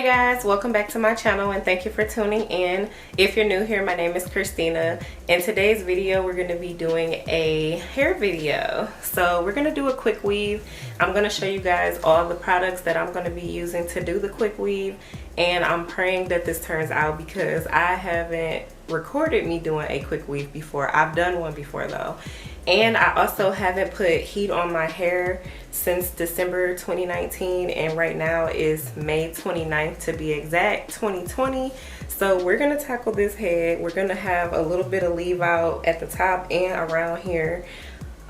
Hey guys, welcome back to my channel and thank you for tuning in. If you're new here, my name is Christina. In today's video, we're going to be doing a hair video. So we're going to do a quick weave. I'm going to show you guys all the products that I'm going to be using to do the quick weave. And I'm praying that this turns out because I haven't recorded me doing a quick weave before. I've done one before though. And I also haven't put heat on my hair since December 2019, and right now is May 29th to be exact, 2020. So we're gonna tackle this head. We're gonna have a little bit of leave out at the top and around here,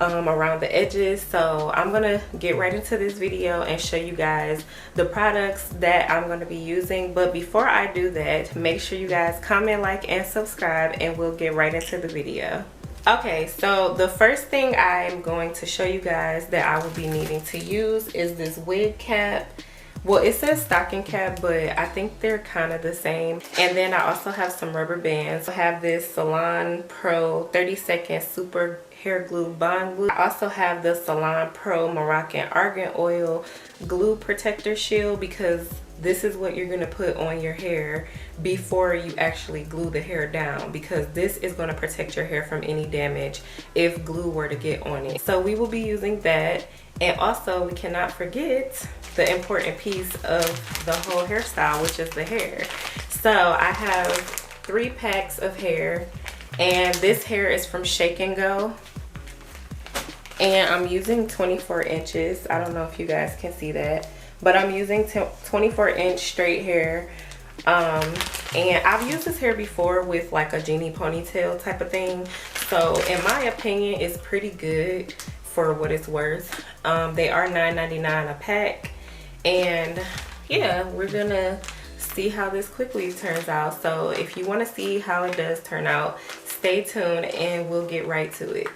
around the edges. So I'm gonna get right into this video and show you guys the products that I'm gonna be using. But before I do that, make sure you guys comment, like, and subscribe, and we'll get right into the video. Okay, so the first thing I'm going to show you guys that I will be needing to use is this wig cap. Well, it says stocking cap, but I think they're kind of the same. And then I also have some rubber bands. I have this Salon Pro 30-second super hair glue bond glue. I also have the Salon Pro Moroccan Argan Oil glue protector shield, because this is what you're going to put on your hair before you actually glue the hair down, because this is going to protect your hair from any damage if glue were to get on it. So we will be using that. And also we cannot forget the important piece of the whole hairstyle, which is the hair. So I have 3 packs of hair, and this hair is from Shake and Go, and I'm using 24 inches. I don't know if you guys can see that, but I'm using 24-inch straight hair. And I've used this hair before with like a genie ponytail type of thing. So in my opinion, it's pretty good for what it's worth. They are $9.99 a pack. And yeah, we're gonna see how this quick weave turns out. So if you want to see how it does turn out, stay tuned and we'll get right to it.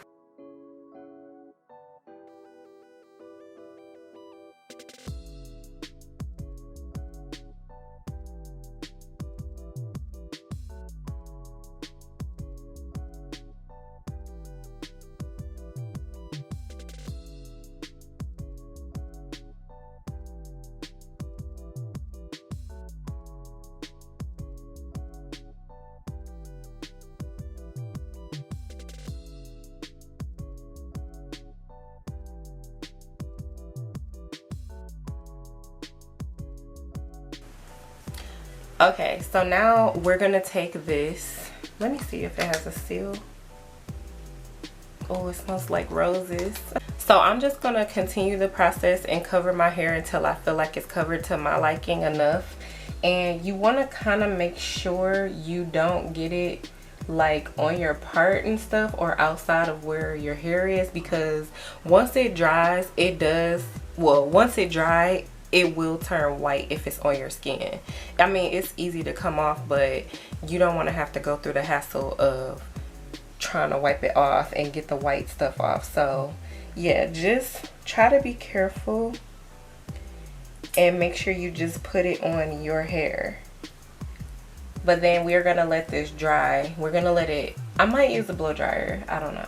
Okay, so now we're gonna take this. Let me see if it has a seal. Oh, it smells like roses. So I'm just gonna continue the process and cover my hair until I feel like it's covered to my liking enough. And you want to kind of make sure you don't get it like on your part and stuff, or outside of where your hair is, because once it dries, once it dries, it will turn white if it's on your skin. I mean, it's easy to come off, but you don't want to have to go through the hassle of trying to wipe it off and get the white stuff off. So yeah, just try to be careful and make sure you just put it on your hair. But then we're gonna let this dry. We're gonna let it, I might use a blow dryer, I don't know.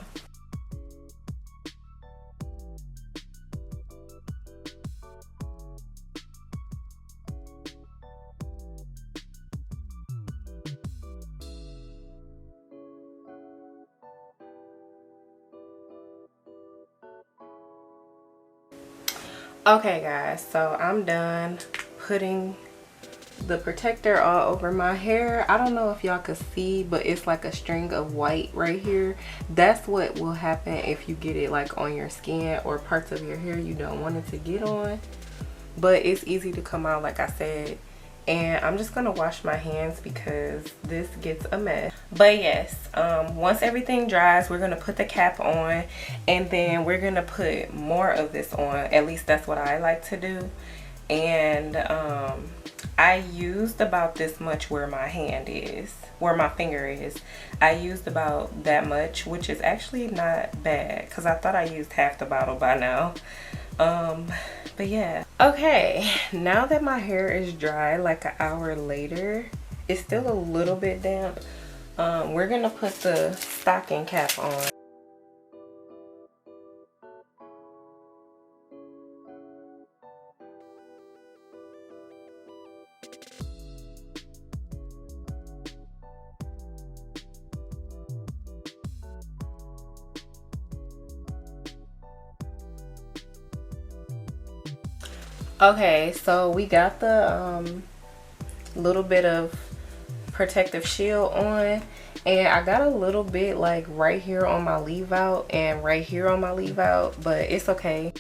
Okay guys, so I'm done putting the protector all over my hair. I don't know if y'all could see, but it's like a string of white right here. That's what will happen if you get it like on your skin or parts of your hair you don't want it to get on. But it's easy to come out, like I said. And I'm just gonna wash my hands because this gets a mess. But yes, once everything dries, we're gonna put the cap on, and then we're gonna put more of this on. At least that's what I like to do. And I used about this much where my hand is, where my finger is. I used about that much, which is actually not bad because I thought I used half the bottle by now. But yeah. Okay, now that my hair is dry, like an hour later, it's still a little bit damp. We're gonna put the stocking cap on. Okay, so we got the little bit of protective shield on, and I got a little bit like right here on my leave out and right here on my leave out, but it's okay.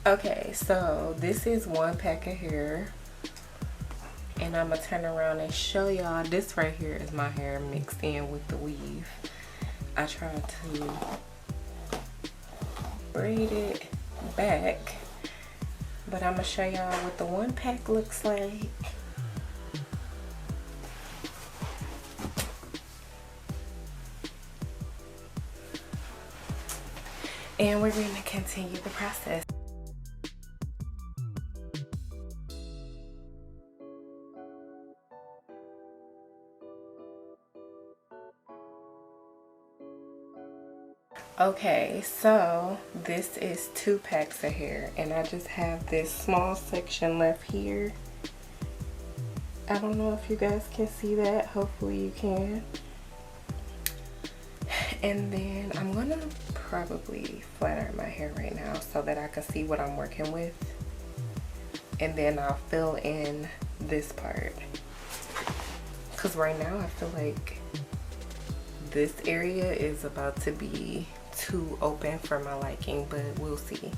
Okay, so this is one pack of hair, and I'm gonna turn around and show y'all. This right here is my hair mixed in with the weave. I tried to braid it back, but I'm gonna show y'all what the one pack looks like. And we're going to continue the process. Okay, so this is 2 packs of hair, and I just have this small section left here. I don't know if you guys can see that. Hopefully you can. And then I'm gonna probably flat iron my hair right now so that I can see what I'm working with, and then I'll fill in this part, because right now I feel like this area is about to be too open for my liking, but we'll see.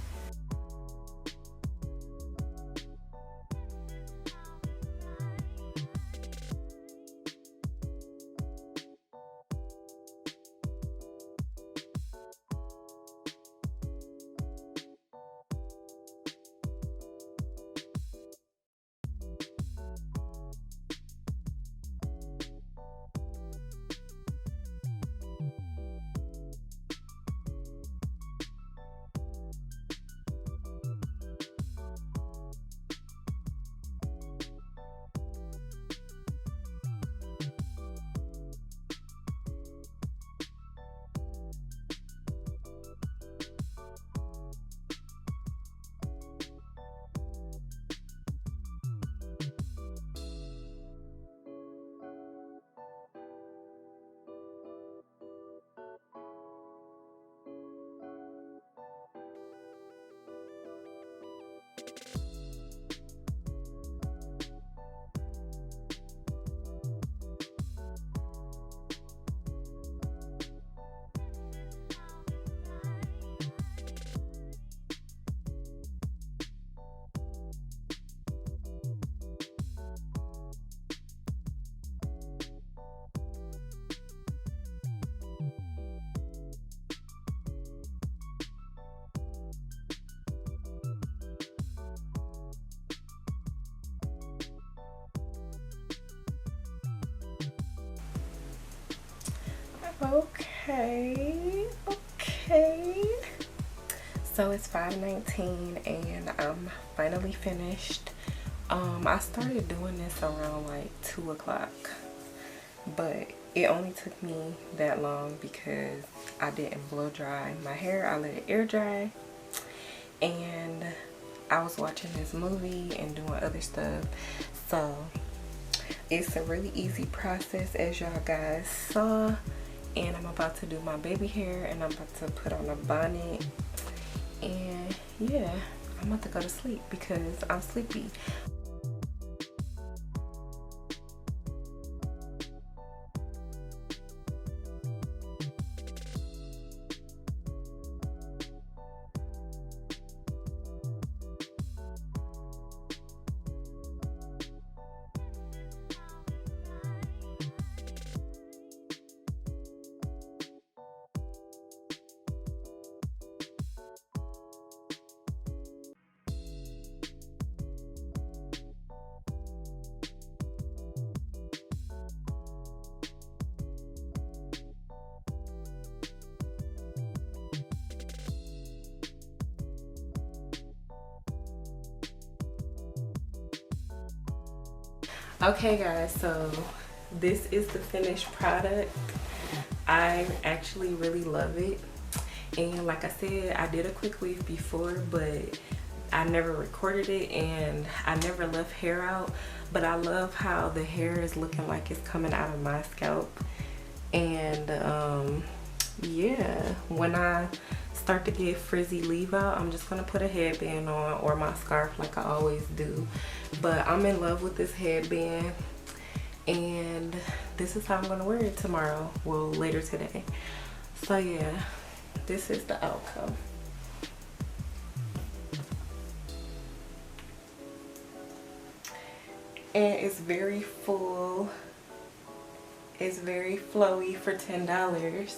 Okay, So it's 5:19 and I'm finally finished. I started doing this around like 2 o'clock, but it only took me that long because I didn't blow dry my hair. I let it air dry, and I was watching this movie and doing other stuff. So it's a really easy process, as y'all guys saw. And I'm about to do my baby hair, and I'm about to put on a bonnet, and yeah, I'm about to go to sleep because I'm sleepy. Okay guys, so this is the finished product. I actually really love it, and like I said, I did a quick weave before, but I never recorded it and I never left hair out. But I love how the hair is looking like it's coming out of my scalp. And yeah, when I start to get frizzy leave out, I'm just gonna put a headband on or my scarf like I always do. But I'm in love with this headband, and this is how I'm gonna wear it tomorrow, well, later today. So yeah, this is the outcome. And it's very full, it's very flowy for $10.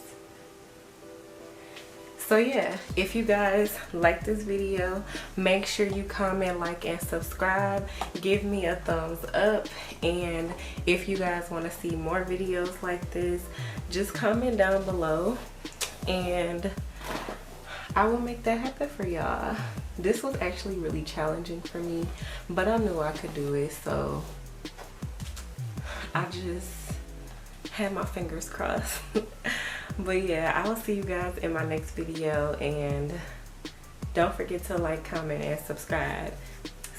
So yeah, if you guys like this video, make sure you comment, like, and subscribe. Give me a thumbs up. And if you guys want to see more videos like this, just comment down below and I will make that happen for y'all. This was actually really challenging for me, but I knew I could do it, so I just had my fingers crossed. But yeah, I will see you guys in my next video, and don't forget to like, comment, and subscribe.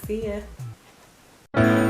See ya.